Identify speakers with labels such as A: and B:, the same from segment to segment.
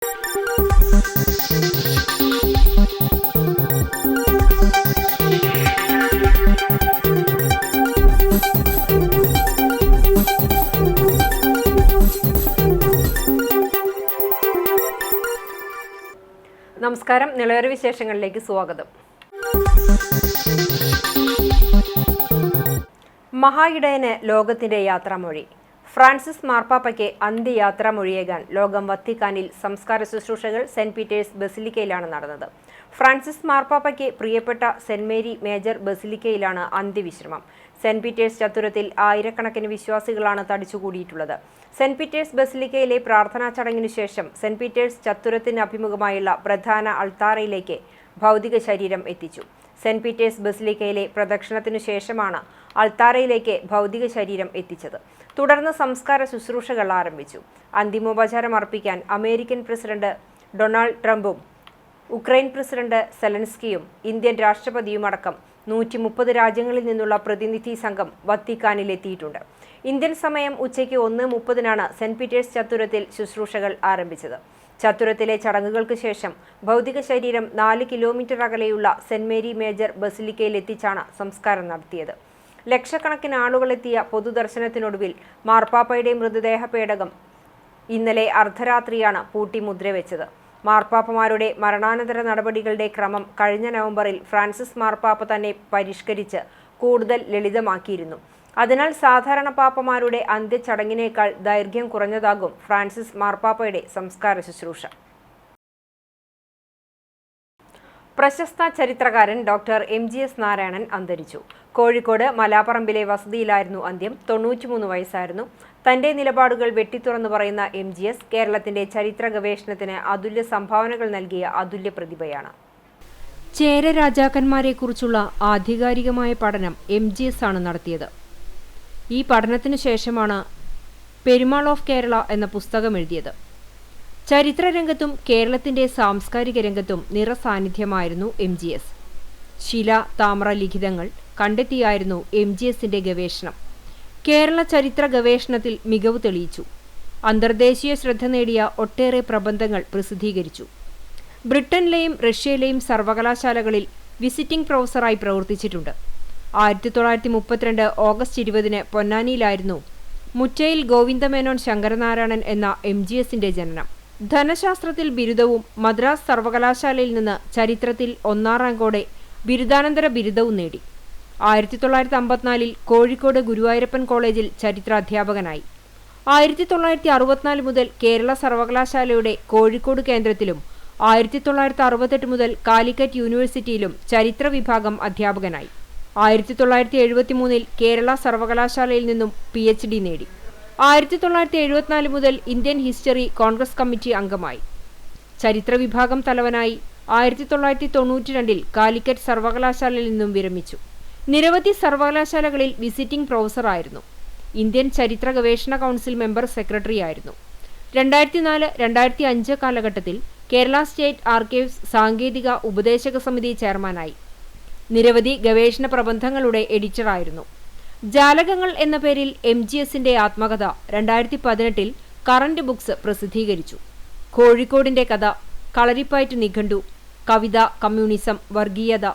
A: നമസ്കാരം. നിളയറ വിശേഷങ്ങളിലേക്ക് സ്വാഗതം. മഹായിടയന് ലോകത്തിന്റെ യാത്രാമൊഴി. ഫ്രാൻസിസ് മാർപ്പാപ്പയ്ക്ക് അന്ത്യയാത്രാമൊഴിയേകാൻ ലോകം വത്തിക്കാനിൽ സംസ്കാര ശുശ്രൂഷകൾ സെന്റ് പീറ്റേഴ്സ് ബസിലിക്കയിലാണ് നടന്നത്. ഫ്രാൻസിസ് മാർപ്പാപ്പയ്ക്ക് പ്രിയപ്പെട്ട സെന്റ് മേരി മേജർ ബസിലിക്കയിലാണ് അന്ത്യവിശ്രമം. സെന്റ് പീറ്റേഴ്സ് ചത്തുരത്തിൽ ആയിരക്കണക്കിന് വിശ്വാസികളാണ് തടിച്ചുകൂടിയിട്ടുള്ളത്. സെന്റ് പീറ്റേഴ്സ് ബസിലിക്കയിലെ പ്രാർത്ഥനാ ചടങ്ങിനു ശേഷം സെന്റ് പീറ്റേഴ്സ് ചത്തുരത്തിന് അഭിമുഖമായുള്ള പ്രധാന അൾത്താരയിലേക്ക് ഭൗതിക ശരീരം എത്തിച്ചു. സെന്റ് പീറ്റേഴ്സ് ബസിലിക്കയിലെ പ്രദക്ഷിണത്തിനു ശേഷമാണ് അൾത്താരയിലേക്ക് ഭൗതിക ശരീരം എത്തിച്ചത്. തുടർന്ന് സംസ്കാര ശുശ്രൂഷകൾ ആരംഭിച്ചു. അന്തിമോപചാരം അർപ്പിക്കാൻ അമേരിക്കൻ പ്രസിഡന്റ് ഡൊണാൾഡ് ട്രംപും ഉക്രൈൻ പ്രസിഡന്റ് സെലൻസ്കിയും ഇന്ത്യൻ രാഷ്ട്രപതിയുമടക്കം 130 രാജ്യങ്ങളിൽ നിന്നുള്ള പ്രതിനിധി സംഘം വത്തിക്കാനിലെത്തിയിട്ടുണ്ട്. ഇന്ത്യൻ സമയം ഉച്ചയ്ക്ക് 1:30 സെന്റ് പീറ്റേഴ്സ് ചത്തുരത്തിൽ ശുശ്രൂഷകൾ ആരംഭിച്ചത്. ചത്തുരത്തിലെ ചടങ്ങുകൾക്ക് ശേഷം ഭൗതിക ശരീരം 4 കിലോമീറ്റർ അകലെയുള്ള സെന്റ് മേരി മേജർ ബസിലിക്കയിലെത്തിച്ചാണ് സംസ്കാരം നടത്തിയത്. ലക്ഷക്കണക്കിന് ആളുകളെത്തിയ പൊതുദർശനത്തിനൊടുവിൽ മാർപ്പാപ്പയുടെ മൃതദേഹ പേടകം ഇന്നലെ അർദ്ധരാത്രിയാണ് പൂട്ടി മുദ്രവെച്ചത്. മാർപ്പാപ്പമാരുടെ മരണാനന്തര നടപടികളുടെ ക്രമം കഴിഞ്ഞ നവംബറിൽ ഫ്രാൻസിസ് മാർപ്പാപ്പ തന്നെ പരിഷ്കരിച്ച് കൂടുതൽ ലളിതമാക്കിയിരുന്നു. അതിനാൽ സാധാരണ പാപ്പമാരുടെ അന്ത്യചടങ്ങിനേക്കാൾ ദൈർഘ്യം കുറഞ്ഞതാകും ഫ്രാൻസിസ് മാർപ്പാപ്പയുടെ സംസ്കാര ശുശ്രൂഷ. പ്രശസ്ത ചരിത്രകാരൻ ഡോക്ടർ MGS നാരായണൻ അന്തരിച്ചു. കോഴിക്കോട് മലാപ്പറമ്പിലെ വസതിയിലായിരുന്നു അന്ത്യം. 93 വയസ്സായിരുന്നു. തന്റെ നിലപാടുകൾ വെട്ടിത്തുറന്നു പറയുന്ന MGS കേരളത്തിന്റെ ചരിത്ര ഗവേഷണത്തിന് അതുല്യ സംഭാവനകൾ നൽകിയ അതുല്യ പ്രതിഭയാണ്. ചേര രാജാക്കന്മാരെക്കുറിച്ചുള്ള ആധികാരികമായ പഠനം MGS ആണ് നടത്തിയത്. ഈ പഠനത്തിനു ശേഷമാണ് പെരുമാൾ ഓഫ് കേരള എന്ന പുസ്തകം എഴുതിയത്. ചരിത്രരംഗത്തും കേരളത്തിന്റെ സാംസ്കാരിക രംഗത്തും നിറസാന്നിധ്യമായിരുന്നു MGS. ശില താമ്ര ലിഖിതങ്ങൾ കണ്ടെത്തിയായിരുന്നു MGSന്റെ ഗവേഷണം. കേരള ചരിത്ര ഗവേഷണത്തിൽ മികവ് തെളിയിച്ചു. അന്തർദേശീയ ശ്രദ്ധ നേടിയ ഒട്ടേറെ പ്രബന്ധങ്ങൾ പ്രസിദ്ധീകരിച്ചു. ബ്രിട്ടനിലെയും റഷ്യയിലെയും സർവകലാശാലകളിൽ വിസിറ്റിംഗ് പ്രൊഫസറായി പ്രവർത്തിച്ചിട്ടുണ്ട്. 1932 ഓഗസ്റ്റ് 20 പൊന്നാനിയിലായിരുന്നു മുറ്റയിൽ ഗോവിന്ദമേനോൻ ശങ്കരനാരായണൻ എന്ന MGSന്റെ ജനനം. ധനശാസ്ത്രത്തിൽ ബിരുദവും മദ്രാസ് സർവകലാശാലയിൽ നിന്ന് ചരിത്രത്തിൽ 1ാം റാങ്കോടെ ബിരുദാനന്തര ബിരുദവും നേടി. 1954 കോഴിക്കോട് ഗുരുവായൂരപ്പൻ കോളേജിൽ ചരിത്രാധ്യാപകനായി. 1964 മുതൽ കേരള സർവകലാശാലയുടെ കോഴിക്കോട് കേന്ദ്രത്തിലും 1968 മുതൽ കാലിക്കറ്റ് യൂണിവേഴ്സിറ്റിയിലും ചരിത്ര വിഭാഗം അധ്യാപകനായി. 1973 കേരള സർവകലാശാലയിൽ നിന്നും PhD നേടി. 1974 മുതൽ ഇന്ത്യൻ ഹിസ്റ്ററി കോൺഗ്രസ് കമ്മിറ്റി അംഗമായി. ചരിത്ര വിഭാഗം തലവനായി 1992 കാലിക്കറ്റ് സർവകലാശാലയിൽ നിന്നും വിരമിച്ചു. നിരവധി സർവകലാശാലകളിൽ വിസിറ്റിംഗ് പ്രൊഫസറായിരുന്നു. ഇന്ത്യൻ ചരിത്ര ഗവേഷണ കൗൺസിൽ മെമ്പർ സെക്രട്ടറിയായിരുന്നു. 2004-2005 കാലഘട്ടത്തിൽ കേരള സ്റ്റേറ്റ് ആർക്കൈവ്സ് സാങ്കേതിക ഉപദേശക സമിതി ചെയർമാനായി. നിരവധി ഗവേഷണ പ്രബന്ധങ്ങളുടെ എഡിറ്ററായിരുന്നു. ജാലകങ്ങൾ എന്ന പേരിൽ MGSന്റെ ആത്മകഥ 2018 കറന്റ് ബുക്സ് പ്രസിദ്ധീകരിച്ചു. കോഴിക്കോടിന്റെ കഥ, കളരിപ്പയറ്റ് നിഘണ്ടു, കവിത, കമ്മ്യൂണിസം, വർഗീയത,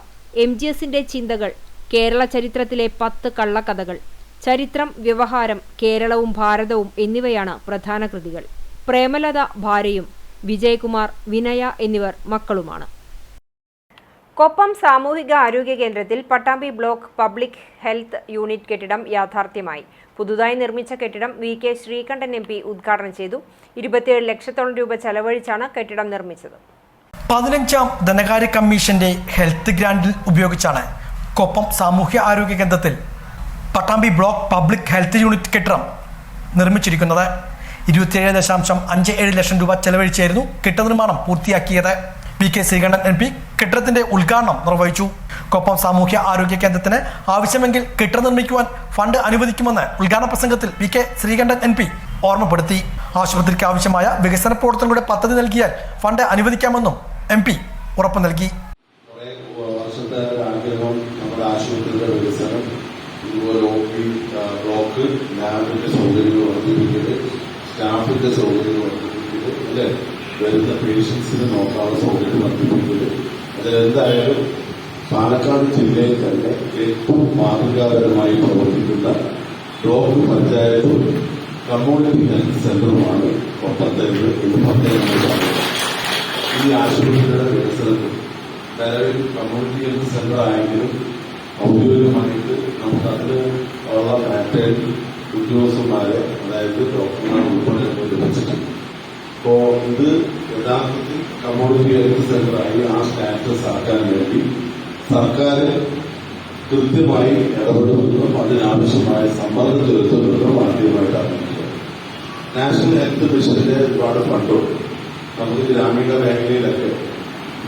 A: MGSന്റെ ചിന്തകൾ, കേരള ചരിത്രത്തിലെ 10 കള്ളക്കഥകൾ, ചരിത്രം, വ്യവഹാരം, കേരളവും ഭാരതവും എന്നിവയാണ് പ്രധാന കൃതികൾ. പ്രേമലത ഭാര്യയും വിജയകുമാർ, വിനയ എന്നിവർ മക്കളുമാണ്. കൊപ്പം സാമൂഹിക ആരോഗ്യ കേന്ദ്രത്തിൽ Pattambi block public health unit കെട്ടിടം യാഥാർത്ഥ്യമായി. പുതുതായി നിർമ്മിച്ച കെട്ടിടം VK ശ്രീകണ്ഠൻ MP ഉദ്ഘാടനം ചെയ്തു. 27 ലക്ഷത്തോളം രൂപ ചെലവഴിച്ചാണ് കെട്ടിടം നിർമ്മിച്ചത്.
B: 15ാം ധനകാര്യ കമ്മീഷന്റെ ഹെൽത്ത് ഗ്രാന്റിൽ ഉപയോഗിച്ചാണ് കൊപ്പം സാമൂഹ്യ ആരോഗ്യ കേന്ദ്രത്തിൽ Pattambi block public health unit കെട്ടിടം നിർമ്മിച്ചിരിക്കുന്നത്. 27.57 ലക്ഷം രൂപ ചെലവഴിച്ചായിരുന്നു കെട്ടിട നിർമ്മാണം പൂർത്തിയാക്കിയത്. VK ശ്രീകണ്ഠൻ MP കെട്ടിടത്തിന്റെ ഉദ്ഘാടനം നിർവഹിച്ചു. കൊപ്പം സാമൂഹ്യ ആരോഗ്യ കേന്ദ്രത്തിന് ആവശ്യമെങ്കിൽ കെട്ടിടം നിർമ്മിക്കുവാൻ ഫണ്ട് അനുവദിക്കുമെന്ന് ഉദ്ഘാടന പ്രസംഗത്തിൽ VK ശ്രീകണ്ഠൻ MP ഓർമ്മപ്പെടുത്തി. ആശുപത്രിക്ക് ആവശ്യമായ വികസന പ്രവർത്തനങ്ങളുടെ പദ്ധതി നൽകിയാൽ ഫണ്ട് അനുവദിക്കാമെന്നും MP ഉറപ്പു നൽകി.
C: ആശുപത്രിയുടെ വികസനം, ഇതുപോലെ ബ്ലോക്ക് ലാബിന്റെ സൗകര്യങ്ങൾ വർദ്ധിപ്പിക്കല്, സ്റ്റാഫിന്റെ സൗകര്യങ്ങൾ വർദ്ധിപ്പിക്കല്, അല്ലെ വരുന്ന പേഷ്യൻസിനെ നോക്കാനുള്ള സൗകര്യം വർദ്ധിപ്പിക്കുന്നത്. അതിലെന്തായാലും പാലക്കാട് ജില്ലയിൽ തന്നെ ഏറ്റവും മാതൃകാപരമായി പ്രവർത്തിക്കുന്ന ബ്ലോക്ക് പഞ്ചായത്തും കമ്മ്യൂണിറ്റി ഹെൽത്ത് സെന്ററുമാണ് കൊപ്പത്തേത് എന്ന് പറഞ്ഞത്. ഈ ആശുപത്രിയുടെ വികസനത്തിൽ നിലവിൽ കമ്മ്യൂണിറ്റി ഹെൽത്ത് സെന്റർ ആയെങ്കിലും ഔദ്യോഗികമായിട്ട് നമുക്ക് അതിന് ഉള്ള പാറ്റേൺ ഉദ്യോഗസ്ഥന്മാരെ, അതായത് ഡോക്ടർമാർ ഉൾപ്പെടെ ലഭിച്ചിട്ടുണ്ട്. അപ്പോ ഇത് യഥാർത്ഥത്തിൽ കമ്മ്യൂണിറ്റി ഹെൽത്ത് സെന്ററായി ആ സ്റ്റാറ്റസ് ആക്കാൻ വേണ്ടി സർക്കാർ കൃത്യമായി ഇടപെടുന്നതും അതിനാവശ്യമായ സമ്മർദ്ദം ചെലുത്തുന്നതും ആദ്യമായിട്ട് അറിയിക്കുക. നാഷണൽ ഹെൽത്ത് മിഷന്റെ ഒരുപാട് ഫണ്ടുണ്ട്. നമുക്ക് ഗ്രാമീണ മേഖലയിലൊക്കെ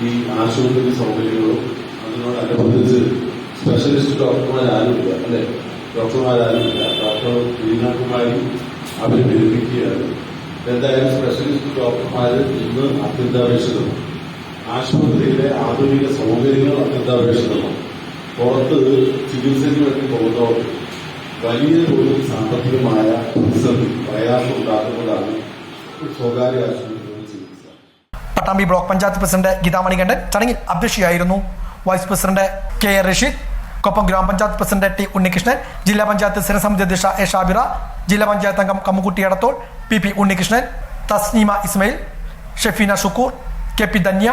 C: ഈ ആശുപത്രി സൗകര്യങ്ങളും അതിനോടനുബന്ധിച്ച് സ്പെഷ്യലിസ്റ്റ് ഡോക്ടർമാരാരുമില്ല, അല്ലെ? ഡോക്ടർമാരാരുമില്ല. ഡോക്ടർ ലീനാകുമാരി അവർ വിരമിക്കുകയാണ്. എന്തായാലും സ്പെഷ്യലിസ്റ്റ് ഡോക്ടർമാർ ഇന്ന് അത്യന്താപേക്ഷിതമാണ്. ആശുപത്രിയിലെ ആധുനിക സൗകര്യങ്ങൾ അത്യന്താപേക്ഷിതമാണ്. പുറത്ത് ചികിത്സയ്ക്ക് വേണ്ടി പോകുന്നവർ വലിയ തോതിൽ സാമ്പത്തികമായ പ്രതിസന്ധി പ്രയാസം ഉണ്ടാക്കുന്നതാണ് സ്വകാര്യ ആശുപത്രികളിൽ ചികിത്സ.
B: പട്ടാമ്പി ബ്ലോക്ക് പഞ്ചായത്ത് പ്രസിഡന്റ് ഗീതാ മണികണ്ഠൻ ചടങ്ങിൽ അധ്യക്ഷയായിരുന്നു. Vice president K A Rasheed, Koppam ഗ്രാമപഞ്ചായത്ത് പ്രസിഡന്റ് ടി ഉണ്ണികൃഷ്ണൻ, ജില്ലാ പഞ്ചായത്ത് സ്ഥിരസമിതി അധ്യക്ഷ എ ഷാബിറ, ജില്ലാ പഞ്ചായത്ത് അംഗം Kammukutty Edathol, P P Unnikrishnan, Thasneema Ismail, Shefeena Shukkoor, K P Dhanya,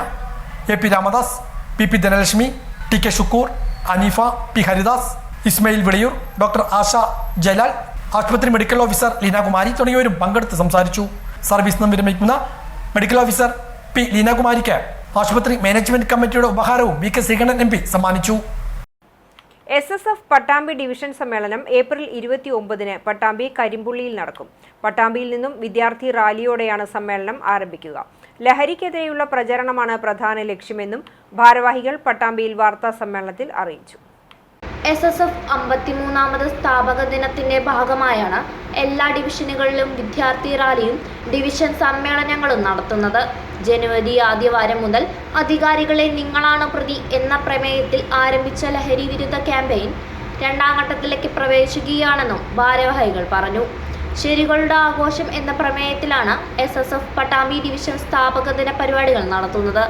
B: A P Ramadas, P P Dhanalakshmi, T K Shukkoor, Aneefa, P Haridas, Ismail Vilayur, doctor Asha Jayalal, ആശുപത്രി മെഡിക്കൽ ഓഫീസർ ലീനാകുമാരി തുടങ്ങിയവരും പങ്കെടുത്ത് സംസാരിച്ചു. സർവീസ് നിന്ന് വിരമിക്കുന്ന മെഡിക്കൽ ഓഫീസർ പി ലീനാകുമാരിക്ക് ആശുപത്രി മാനേജ്മെന്റ് കമ്മിറ്റിയുടെ ഉപഹാരവും V K Sreekandan M P സമ്മാനിച്ചു.
A: SSF പട്ടാമ്പി ഡിവിഷൻ സമ്മേളനം ഏപ്രിൽ 29-ന് പട്ടാമ്പി കരിമ്പുള്ളിയിൽ നടക്കും. പട്ടാമ്പിയിൽ നിന്നും വിദ്യാർത്ഥി റാലിയോടെയാണ് സമ്മേളനം ആരംഭിക്കുക. ലഹരിക്കെതിരെയുള്ള പ്രചരണമാണ് പ്രധാന ലക്ഷ്യമെന്നും ഭാരവാഹികൾ പട്ടാമ്പിയിൽ വാർത്താ സമ്മേളനത്തിൽ അറിയിച്ചു.
D: SSF 53ാമത് സ്ഥാപക ദിനത്തിന്റെ ഭാഗമായാണ് എല്ലാ ഡിവിഷനുകളിലും വിദ്യാർത്ഥി റാലിയും ഡിവിഷൻ സമ്മേളനങ്ങളും നടത്തുന്നത്. ജനുവരി ആദ്യവാരം മുതൽ അധികാരികളെ നിങ്ങളാണ് പ്രതി എന്ന പ്രമേയത്തിൽ ആരംഭിച്ച ലഹരി വിരുദ്ധ ക്യാമ്പയിൻ 2ാം ഘട്ടത്തിലേക്ക് പ്രവേശിക്കുകയാണെന്നും ഭാരവാഹികൾ പറഞ്ഞു. ശരികളുടെ ആഘോഷം എന്ന പ്രമേയത്തിലാണ് SSF പട്ടാമ്പി ഡിവിഷൻ സ്ഥാപക ദിന പരിപാടികൾ നടത്തുന്നത്.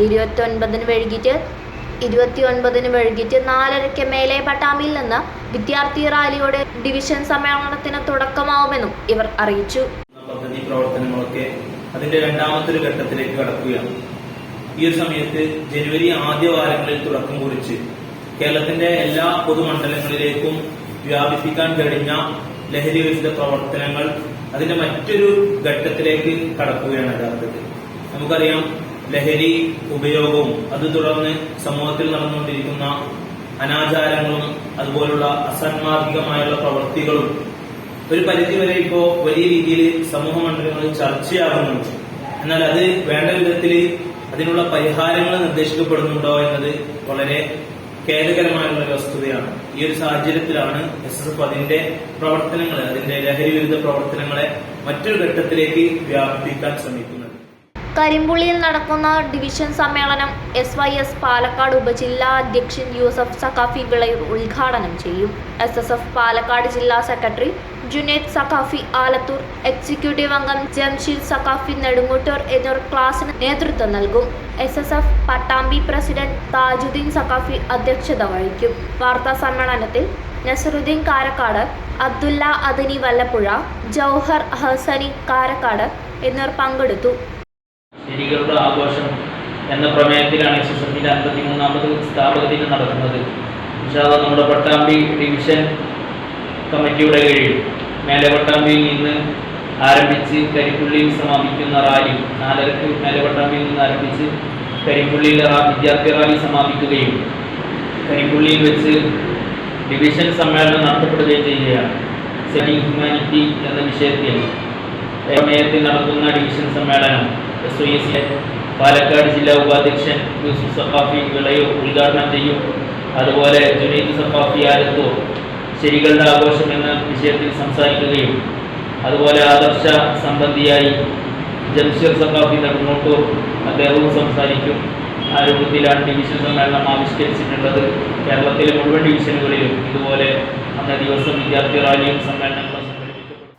D: 29-ന് വൈകിട്ട് 4:30 മേലെ പട്ടാമ്പിയിൽ നിന്ന് വിദ്യാർത്ഥി റാലിയോടെ ഡിവിഷൻ സമ്മേളനത്തിന് തുടക്കമാവുമെന്നും ഇവർ അറിയിച്ചു.
E: പദ്ധതി പ്രവർത്തനങ്ങളൊക്കെ അതിന്റെ 2ാമത്തെ ഘട്ടത്തിലേക്ക് കടക്കുകയാണ്. ഈ ഒരു സമയത്ത് ജനുവരി ആദ്യ വാരങ്ങളിൽ തുടക്കം കുറിച്ച് കേരളത്തിന്റെ എല്ലാ പൊതുമണ്ഡലങ്ങളിലേക്കും വ്യാപിപ്പിക്കാൻ കഴിഞ്ഞ ലഹരി വിരുദ്ധ പ്രവർത്തനങ്ങൾ അതിന്റെ മറ്റൊരു ഘട്ടത്തിലേക്ക് കടക്കുകയാണ്. യഥാർത്ഥത്തിൽ നമുക്കറിയാം, ലഹരി ഉപയോഗവും അത് തുടർന്ന് സമൂഹത്തിൽ നടന്നുകൊണ്ടിരിക്കുന്ന അനാചാരങ്ങളും അതുപോലുള്ള അസാന്മാർഗികമായുള്ള പ്രവൃത്തികളും ഒരു പരിധിവരെ ഇപ്പോ വലിയ രീതിയിൽ സമൂഹ മണ്ഡലങ്ങളിൽ ചർച്ചയാകുന്നുണ്ട്. എന്നാൽ അത് വേണ്ട വിധത്തിൽ അതിനുള്ള പരിഹാരങ്ങൾ നിർദ്ദേശിക്കപ്പെടുന്നുണ്ടോ എന്നത് വളരെ ഖേദകരമായുള്ള ഒരു വസ്തുതയാണ്. ഈ ഒരു സാഹചര്യത്തിലാണ് SSF അതിന്റെ പ്രവർത്തനങ്ങൾ, അതിന്റെ ലഹരി വിരുദ്ധ പ്രവർത്തനങ്ങളെ മറ്റൊരു ഘട്ടത്തിലേക്ക് വ്യാപിപ്പിക്കാൻ ശ്രമിക്കുന്നത്.
D: കരിമ്പുള്ളിയിൽ നടക്കുന്ന ഡിവിഷൻ സമ്മേളനം SYS പാലക്കാട് ഉപജില്ലാ അധ്യക്ഷൻ യൂസഫ് സഖാഫി വിളയൂർ ഉദ്ഘാടനം ചെയ്യും. SSF പാലക്കാട് ജില്ലാ സെക്രട്ടറി ജുനൈദ് സഖാഫി ആലത്തൂർ, എക്സിക്യൂട്ടീവ് അംഗം ജംഷീദ് സഖാഫി നെടുങ്ങൂട്ടൂർ എന്നിവർ ക്ലാസിന് നേതൃത്വം നൽകും. SSF പട്ടാമ്പി പ്രസിഡന്റ് താജുദ്ദീൻ സഖാഫി അധ്യക്ഷത വഹിക്കും. വാർത്താ സമ്മേളനത്തിൽ നസറുദ്ദീൻ കാരക്കാട്, അബ്ദുല്ല അദനി വല്ലപ്പുഴ, ജൗഹർ ഹസനി കാരക്കാട് എന്നിവർ പങ്കെടുത്തു.
E: ശരികളുടെ ആഘോഷം എന്ന പ്രമേയത്തിലാണ് SSFന്റെ 53ാമത് സ്ഥാപക ദിനം നടക്കുന്നത്. നമ്മുടെ പട്ടാമ്പി ഡിവിഷൻ കമ്മിറ്റിയുടെ കീഴിൽ മേലെ പട്ടാമ്പിയിൽ നിന്ന് ആരംഭിച്ച് കരിപ്പുള്ളിയിൽ സമാപിക്കുന്ന റാലി 4:30 മേലെ പട്ടാമ്പിയിൽ നിന്ന് ആരംഭിച്ച് കരിപ്പുള്ളിയിൽ വിദ്യാർത്ഥി റാലി സമാപിക്കുകയും കരിപ്പുള്ളിയിൽ വെച്ച് ഡിവിഷൻ സമ്മേളനം നടത്തപ്പെടുകയും ചെയ്യുകയാണ്. ഹ്യൂമാനിറ്റി എന്ന വിഷയത്തിൽ പ്രമേയത്തിൽ നടക്കുന്ന ഡിവിഷൻ സമ്മേളനം SYS പാലക്കാട് ജില്ലാ ഉപാധ്യക്ഷൻ യൂസഫ് സഖാഫി വിളയൂർ ഉദ്ഘാടനം ചെയ്യും. അതുപോലെ ജുനൈദ് സഖാഫി ആലത്തൂർ ശരികളുടെ ആഘോഷം എന്ന വിഷയത്തിൽ സംസാരിക്കുകയും അതുപോലെ ആദർശ സംബന്ധിയായി ജംഷീർ സഖാഫി നെടുങ്ങോട്ടൂർ അദ്ദേഹവും സംസാരിക്കും. ആ രൂപത്തിലാണ് ഡിവിഷൻ സമ്മേളനം ആവിഷ്കരിച്ചിട്ടുള്ളത്. കേരളത്തിലെ മുഴുവൻ ഡിവിഷനുകളിലും ഇതുപോലെ അന്നേ ദിവസം വിദ്യാർത്ഥി റാലിയും സമ്മേളനങ്ങളും സംഘടിപ്പിക്കപ്പെടും.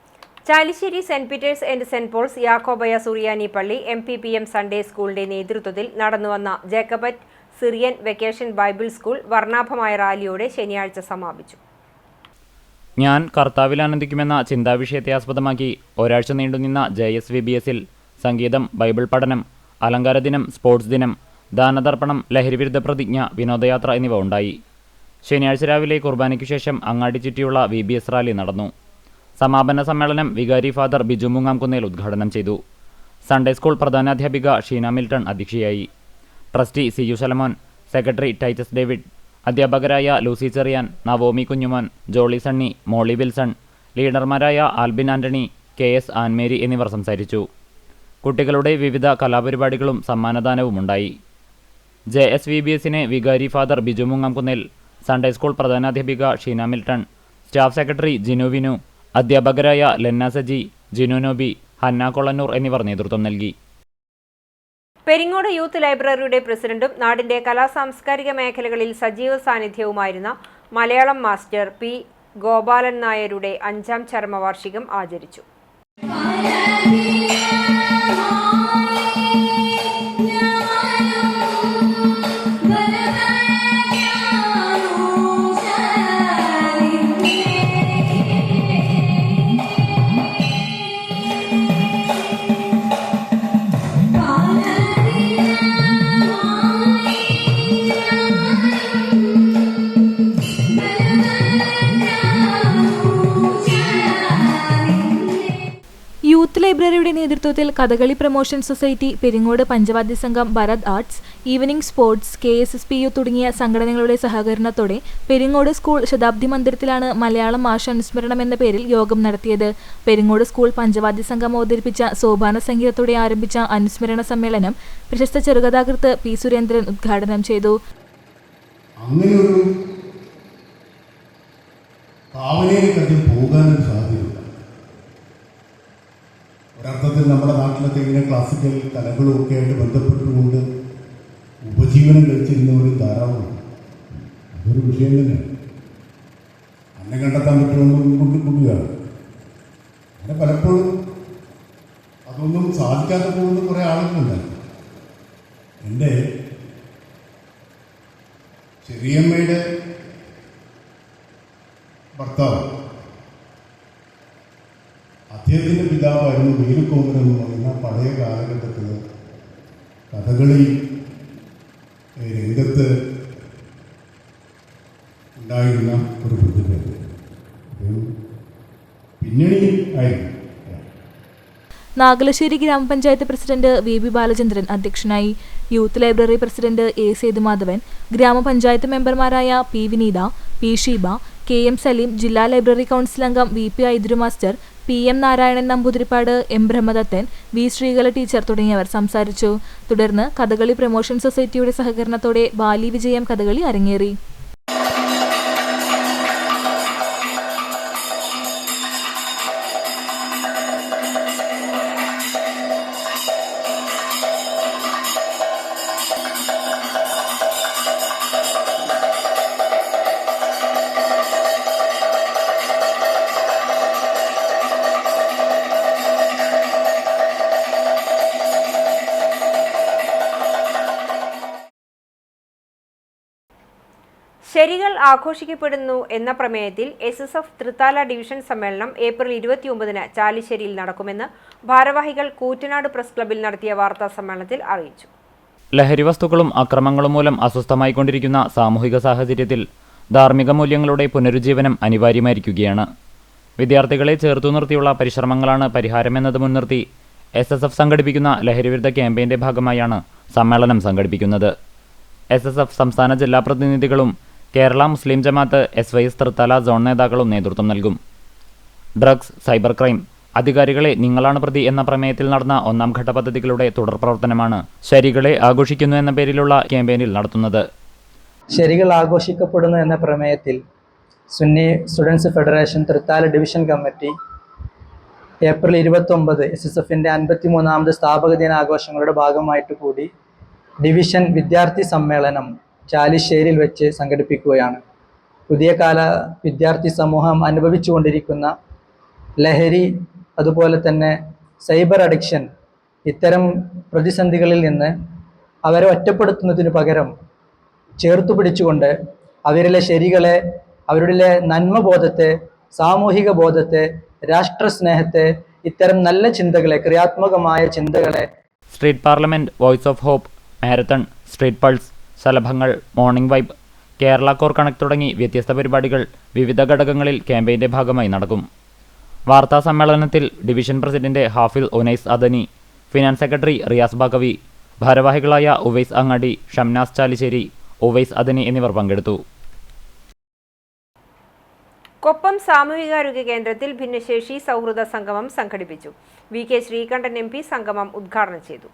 A: Chalissery saint Peter's and saint Paul's Yakobaya Suriyani പള്ളി MPPM സൺഡേ സ്കൂളിന്റെ നേതൃത്വത്തിൽ നടന്നുവന്ന Jacobite Syrian vacation Bible school വർണ്ണാഭമായ റാലിയോടെ ശനിയാഴ്ച സമാപിച്ചു.
F: ഞാൻ കർത്താവിൽ ആനന്ദിക്കുമെന്ന ചിന്താവിഷയത്തെ ആസ്പദമാക്കി ഒരാഴ്ച നീണ്ടുനിന്ന JSVBSൽ സംഗീതം, ബൈബിൾ പഠനം, അലങ്കാര ദിനം, സ്പോർട്സ് ദിനം, ദാനതർപ്പണം, ലഹരിവിരുദ്ധ പ്രതിജ്ഞ, വിനോദയാത്ര എന്നിവ ഉണ്ടായി. ശനിയാഴ്ച രാവിലെ കുർബാനയ്ക്കു ശേഷം അങ്ങാടി ചുറ്റിയുള്ള VBS റാലി നടന്നു. സമാപന സമ്മേളനം വികാരി ഫാദർ ബിജു മുങ്ങാംകുന്നേൽ ഉദ്ഘാടനം ചെയ്തു. സൺഡേ സ്കൂൾ പ്രധാനാധ്യാപിക ഷീന മിൽട്ടൺ അധ്യക്ഷയായി. Trustee CU Salamon, secretary Titus David, അധ്യാപകരായ Lucy Cheriyan, Naomi Kunjumon, Jolly Sunny, Molly Wilson, ലീഡർമാരായ ആൽബിൻ ആന്റണി, KS ആൻമേരി എന്നിവർ സംസാരിച്ചു. കുട്ടികളുടെ വിവിധ കലാപരിപാടികളും സമ്മാനദാനവുമുണ്ടായി. JSVBSനെ വികാരി father Biju Mungamkunnel, Sunday school പ്രധാനാധ്യാപിക Sheena Milton, staff secretary Jinu Vinu, അധ്യാപകരായ ലെന്ന സജി, ജിനു നോബി, ഹന്ന കൊളന്നൂർ എന്നിവർ നേതൃത്വം നൽകി.
A: പെരിങ്ങോട് യൂത്ത് ലൈബ്രറിയുടെ പ്രസിഡന്റും നാടിന്റെ കലാസാംസ്കാരിക മേഖലകളിൽ സജീവ സാന്നിധ്യവുമായിരുന്ന മലയാളം മാസ്റ്റർ P. ഗോപാലൻ നായരുടെ 5ാം ചരമവാർഷികം ആചരിച്ചു.
G: യൂത്ത് ലൈബ്രറിയുടെ നേതൃത്വത്തിൽ കഥകളി പ്രൊമോഷൻ സൊസൈറ്റി, പെരിങ്ങോട് പഞ്ചവാദ്യ സംഘം, Bharat arts, evening sports, KSSPU തുടങ്ങിയ സംഘടനകളുടെ സഹകരണത്തോടെ പെരിങ്ങോട് സ്കൂൾ ശതാബ്ദി മന്ദിരത്തിലാണ് മലയാളം മാഷ അനുസ്മരണം എന്ന പേരിൽ യോഗം നടത്തിയത്. പെരിങ്ങോട് സ്കൂൾ പഞ്ചവാദ്യ സംഘം അവതരിപ്പിച്ച സോപാന സംഗീതത്തോടെ ആരംഭിച്ച അനുസ്മരണ സമ്മേളനം പ്രശസ്ത ചെറുകഥാകൃത്ത് P. സുരേന്ദ്രൻ ഉദ്ഘാടനം ചെയ്തു.
H: ഒരർത്ഥത്തിൽ നമ്മുടെ നാട്ടിലൊക്കെ ഇങ്ങനെ ക്ലാസിക്കൽ കലകളും ഒക്കെ ആയിട്ട് ബന്ധപ്പെട്ടുകൊണ്ട് ഉപജീവനം കഴിച്ചിരുന്നവരും ധാരാളമാണ്. അതൊരു വിഷയം തന്നെയാണ്. അന്നെ കണ്ടെത്താൻ പറ്റുമെന്ന് കൊണ്ടുകൂടിയാണ്. അങ്ങനെ പലപ്പോഴും അതൊന്നും സാധിക്കാതെ പോകുന്ന കുറേ ആളുകളുണ്ടായി. എൻ്റെ ചെറിയമ്മയുടെ ഭർത്താവ്, അദ്ദേഹത്തിൻ്റെ പിതാവായിരുന്നു വീരക്കോമൻ എന്ന് പറയുന്ന പഴയ കാലഘട്ടത്തിൽ കഥകളി രംഗത്ത് ഉണ്ടായിരുന്ന ഒരു പ്രതിഭ. പിന്നണി ആയിരുന്നു.
G: നാഗലശ്ശേരി ഗ്രാമപഞ്ചായത്ത് പ്രസിഡന്റ് VB ബാലചന്ദ്രൻ അധ്യക്ഷനായി. Youth library president A. Sethumadhavan, ഗ്രാമപഞ്ചായത്ത് മെമ്പർമാരായ P. Vineetha, P. Sheeba, KM Saleem, ജില്ലാ ലൈബ്രറി കൗൺസിൽ അംഗം VP Aidru master, PM Narayanan Namboothirippad, M. Brahmadathan, V. Sreekala teacher തുടങ്ങിയവർ സംസാരിച്ചു. തുടർന്ന് കഥകളി പ്രൊമോഷൻ സൊസൈറ്റിയുടെ സഹകരണത്തോടെ ബാലി വിജയം കഥകളി അരങ്ങേറി.
A: ശരികൾ ആഘോഷിക്കപ്പെടുന്നു എന്ന പ്രമേയത്തിൽ SSF തൃത്താല ഡിവിഷൻ സമ്മേളനം ഏപ്രിൽ 29-ന് ചാലിശ്ശേരിയിൽ നടക്കുമെന്ന് ഭാരവാഹികൾ കൂറ്റനാട് പ്രസ് ക്ലബ്ബിൽ നടത്തിയ വാർത്താ സമ്മേളനത്തിൽ അറിയിച്ചു.
F: ലഹരി വസ്തുക്കളും അക്രമങ്ങളും മൂലം അസ്വസ്ഥമായിക്കൊണ്ടിരിക്കുന്ന സാമൂഹിക സാഹചര്യത്തിൽ ധാർമ്മിക മൂല്യങ്ങളുടെ പുനരുജ്ജീവനം അനിവാര്യമായിരിക്കുകയാണ്. വിദ്യാർത്ഥികളെ ചേർത്തു നിർത്തിയുള്ള പരിശ്രമങ്ങളാണ് പരിഹാരമെന്നത് മുൻനിർത്തി SSF സംഘടിപ്പിക്കുന്ന ലഹരിവിരുദ്ധ ക്യാമ്പയിന്റെ ഭാഗമായാണ് സമ്മേളനം സംഘടിപ്പിക്കുന്നത്. SSF സംസ്ഥാന ജില്ലാ പ്രതിനിധികളും കേരള മുസ്ലിം ജമാഅത്ത് SYS തൃത്താല സോൺ നേതാക്കളും നേതൃത്വം നൽകും. ഡ്രഗ്സ്, സൈബർ ക്രൈം, അധികാരികളെ നിങ്ങളാണ് പ്രതി എന്ന പ്രമേയത്തിൽ നടന്ന 1ാം ഘട്ട പദ്ധതികളുടെ തുടർ പ്രവർത്തനമാണ് ശരികളെ ആഘോഷിക്കുന്നു എന്ന പേരിലുള്ള ക്യാമ്പയിനിൽ നടത്തുന്നത്.
I: ശരികൾ ആഘോഷിക്കപ്പെടുന്നു എന്ന പ്രമേയത്തിൽ Sunni students federation Thrithala division committee April 29 SSFന്റെ 53ാമത് സ്ഥാപക ദിനാഘോഷങ്ങളുടെ ഭാഗമായിട്ട് കൂടി ഡിവിഷൻ വിദ്യാർത്ഥി സമ്മേളനം ചാലിശ്ശേരിയിൽ വെച്ച് സംഘടിപ്പിക്കുകയാണ്. പുതിയ കാല വിദ്യാർത്ഥി സമൂഹം അനുഭവിച്ചുകൊണ്ടിരിക്കുന്ന ലഹരി, അതുപോലെ തന്നെ സൈബർ അഡിക്ഷൻ, ഇത്തരം പ്രതിസന്ധികളിൽ നിന്ന് അവരെ ഒറ്റപ്പെടുത്തുന്നതിനു പകരം ചേർത്തു പിടിച്ചുകൊണ്ട് അവരിലെ ശരികളെ, അവരുടെ നന്മബോധത്തെ, സാമൂഹിക ബോധത്തെ, രാഷ്ട്രസ്നേഹത്തെ, ഇത്തരം നല്ല ചിന്തകളെ, ക്രിയാത്മകമായ ചിന്തകളെ
F: street parliament, voice of hope, marathon, street pulse, ശലഭങ്ങൾ, morning vibe, Kerala core connect തുടങ്ങി വ്യത്യസ്ത പരിപാടികൾ വിവിധ ഘടകങ്ങളിൽ ക്യാമ്പയിൻ്റെ ഭാഗമായി നടക്കും. വാർത്താ സമ്മേളനത്തിൽ ഡിവിഷൻ പ്രസിഡന്റ് ഹാഫിൽ ഉനൈസ് അദനി, ഫിനാൻസ് സെക്രട്ടറി റിയാസ് ബാക്കവി, ഭാരവാഹികളായ ഉവൈസ് അങ്ങാടി, ഷംനാസ് ചാലിശ്ശേരി, ഉവൈസ് അദനി എന്നിവർ പങ്കെടുത്തു.
A: കൊപ്പം സാമൂഹികാരോഗ്യ കേന്ദ്രത്തിൽ ഭിന്നശേഷി സൗഹൃദ സംഗമം സംഘടിപ്പിച്ചു. V K Sreekandan M P സംഗമം ഉദ്ഘാടനം ചെയ്തു.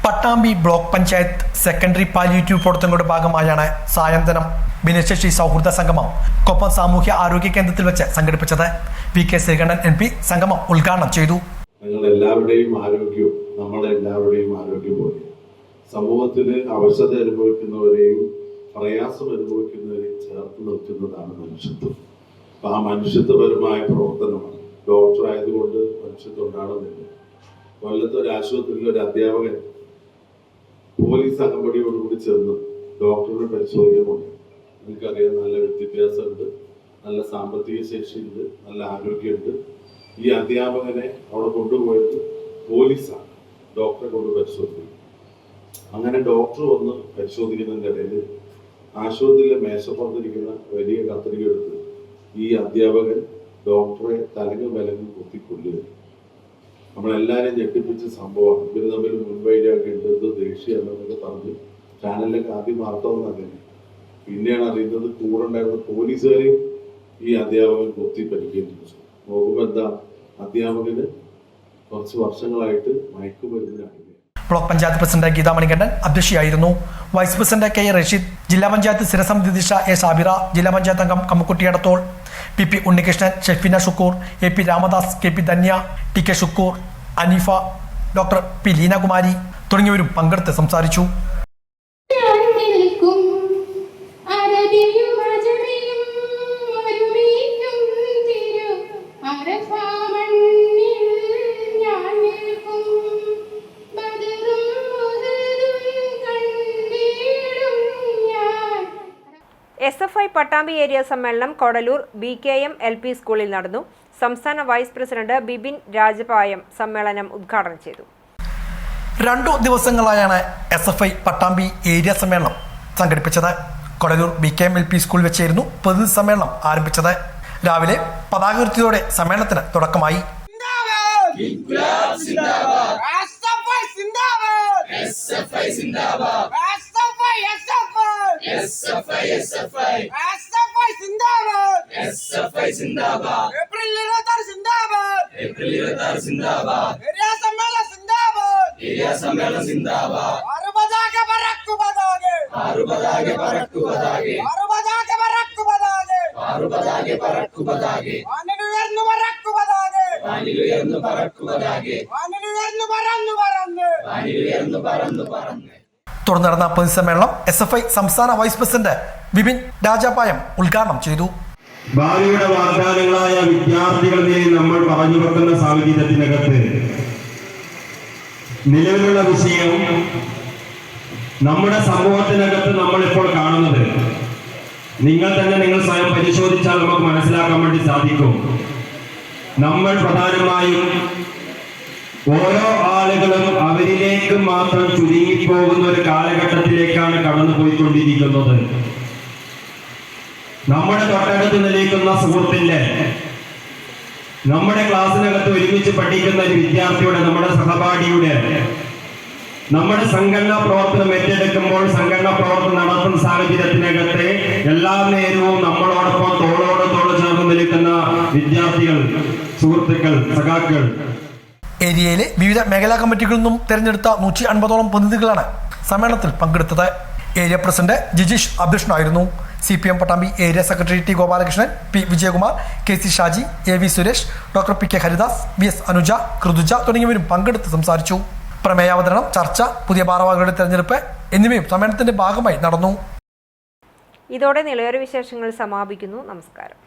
B: Pattambi block panchayat secondary palliative പ്രവർത്തനങ്ങളുടെ ഭാഗമായാണ് സായന്തനം ഭിന്നശേഷി സൗഹൃദ സംഗമം കൊപ്പം സാമൂഹ്യ ആരോഗ്യ കേന്ദ്രത്തിൽ വെച്ച് സംഘടിപ്പിച്ചത്. V K Sreekandan M P സംഗമം ഉദ്ഘാടനം ചെയ്തു.
C: നിങ്ങളെല്ലാവരുടെയും ആരോഗ്യം നമ്മളെല്ലാവരുടെയും ആരോഗ്യം പോലെ സമൂഹത്തിൽ അവശത അനുഭവിക്കുന്നവരെയും പ്രയാസം അനുഭവിക്കുന്നവരെയും ചേർത്ത് നിർത്തുന്നതാണ് മനുഷ്യത്വം. അപ്പം ആ മനുഷ്യത്വപരമായ പ്രവർത്തനമാണ്. ഡോക്ടർ ആയതുകൊണ്ട് മനുഷ്യത്വം ഉണ്ടാകുന്നില്ല. കൊല്ലത്ത് ഒരു ആശുപത്രിയിൽ ഒരു അധ്യാപകൻ പോലീസ് അകമ്പടിയോടുകൂടി ചെന്ന് ഡോക്ടറിനെ പരിശോധിക്കുന്നുണ്ട്. നിങ്ങൾക്കറിയാം, നല്ല വിദ്യാഭ്യാസമുണ്ട്, നല്ല സാമ്പത്തിക ശേഷിയുണ്ട്, നല്ല ആരോഗ്യമുണ്ട്. ഈ അധ്യാപകനെ അവിടെ കൊണ്ടുപോയത് പോലീസാണ് ഡോക്ടറെ കൊണ്ട് പരിശോധിക്കുന്നത്. അങ്ങനെ ഡോക്ടർ വന്ന് പരിശോധിക്കുന്നതിൻ്റെ ഇടയിൽ ആശുപത്രിയിലെ മേശപ്പുറത്തിരിക്കുന്ന വലിയ കത്രിക എടുത്ത് ഈ അധ്യാപകൻ ഡോക്ടറെ തലങ്ങും വിലങ്ങും കുത്തിക്കൊല്ലുക. നമ്മളെല്ലാവരും ഞെട്ടിപ്പിച്ച സംഭവമാണ്. ഇവർ തമ്മിൽ മുൻവൈരാഗ്യം ഉണ്ട്, ഇത് ദേഷ്യമാണെന്നൊക്കെ പറഞ്ഞ് ചാനലിലൊക്കെ ആദ്യം വാർത്ത വന്നതന്നെ. പിന്നെയാണ് അറിയുന്നത് കൂടെ ഉണ്ടായിരുന്ന പോലീസുകാരെയും ഈ അധ്യാപകൻ കുത്തി പരിക്കേൽപ്പിച്ചു. നോക്കുമ്പോൾ എന്താ, അധ്യാപകന് കുറച്ച് വർഷങ്ങളായിട്ട് മയക്കുമരുന്നിനാണ്.
B: ബ്ലോക്ക് പഞ്ചായത്ത് പ്രസിഡന്റ് ഗീതാ മണികണ്ഠൻ അധ്യക്ഷയായിരുന്നു. വൈസ് പ്രസിഡന്റ് കെ റഷീദ്, ജില്ലാ പഞ്ചായത്ത് സ്ഥിരസമിതി അധ്യക്ഷ എ ഷാബിറ, ജില്ലാ പഞ്ചായത്ത് അംഗം Kammukutty Edathol, P P Unnikrishnan, Shefeena Shukkoor, A P Ramadas, K P Dhanya, T K Shukkoor, Aneefa, doctor P Leenakumari തുടങ്ങിയവരും പങ്കെടുത്ത് സംസാരിച്ചു.
A: SFI പട്ടാമ്പി ഏരിയ സമ്മേളനം കൊടലൂർ BKM LP സ്കൂളിൽ നടന്നു. സംസ്ഥാന വൈസ് പ്രസിഡന്റ് ബിബിൻ രാജപായം സമ്മേളനം ഉദ്ഘാടനം ചെയ്തു.
B: 2 ദിവസങ്ങളായാണ് SFI പട്ടാമ്പി ഏരിയ സമ്മേളനം സംഘടിപ്പിച്ചത്. കൊടലൂർ BKM LP സ്കൂളിൽ വെച്ചായിരുന്നു പ്രതിനിധി സമ്മേളനം ആരംഭിച്ചത്. രാവിലെ പതാക ഉയർത്തിയതോടെ സമ്മേളനത്തിന് തുടക്കമായി. തുടർന്ന് നടന്ന പൊതുസമ്മേളനം SFI സംസ്ഥാന വൈസ് പ്രസിഡന്റ് ബിബിൻ രാജപായം ഉദ്ഘാടനം ചെയ്തു.
J: ഭാവിയുടെ വാഗ്ദാനങ്ങളായ വിദ്യാർത്ഥികളെ നമ്മൾ പറഞ്ഞു വെക്കുന്ന സാഹചര്യത്തിനകത്ത് നിലവിലുള്ള വിഷയം നമ്മുടെ സമൂഹത്തിനകത്ത് നമ്മളിപ്പോൾ കാണുന്നത് നിങ്ങൾ സ്വയം പരിശോധിച്ചാൽ നമുക്ക് മനസ്സിലാക്കാൻ വേണ്ടി സാധിക്കും. നമ്മൾ പ്രധാനമായും ഓരോ ആളുകളും അവരിലേക്ക് മാത്രം ചുരുങ്ങിപ്പോകുന്ന ഒരു കാലഘട്ടത്തിലേക്കാണ് കടന്നുപോയിക്കൊണ്ടിരിക്കുന്നത്. നമ്മുടെ തൊട്ടടുത്ത് നിൽക്കുന്ന സുഹൃത്തിന്റെ, നമ്മുടെ ക്ലാസ്സിനകത്ത് ഒരുമിച്ച് പഠിക്കുന്ന ഒരു വിദ്യാർത്ഥിയുടെ, നമ്മുടെ സഹപാഠിയുടെ, നമ്മുടെ സംഘടനാ പ്രവർത്തനം ഏറ്റെടുക്കുമ്പോൾ സംഘടനാ പ്രവർത്തനം നടത്തുന്ന സാഹചര്യത്തിനകത്ത് എല്ലാ നേരവും നമ്മളോടൊപ്പം തോളോട് തോള് ചേർന്ന് നിൽക്കുന്ന വിദ്യാർത്ഥികൾ, സുഹൃത്തുക്കൾ, സഖാക്കൾ.
B: ഏരിയയിലെ വിവിധ മേഖലാ കമ്മിറ്റികളിൽ നിന്നും തെരഞ്ഞെടുത്ത 150ഓളം പ്രതിനിധികളാണ് സമ്മേളനത്തിൽ പങ്കെടുത്തത്. ഏരിയ പ്രസിഡന്റ് ജിജീഷ് അധ്യക്ഷനായിരുന്നു. CPM Pattambi area secretary T Gopalakrishnan, P Vijayakumar, KC Shaji, AV Suresh, doctor PK Haridas, VS Anuja, Krithuja തുടങ്ങിയവരും പങ്കെടുത്ത് സംസാരിച്ചു. പ്രമേയാവതരണം, ചർച്ച, പുതിയ ഭാരവാഹികളുടെ തെരഞ്ഞെടുപ്പ് എന്നിവയും സമ്മേളനത്തിന്റെ ഭാഗമായി നടന്നു.
A: ഇതോടെ നിളയൊരു വിശേഷങ്ങൾ സമാപിക്കുന്നു. നമസ്കാരം.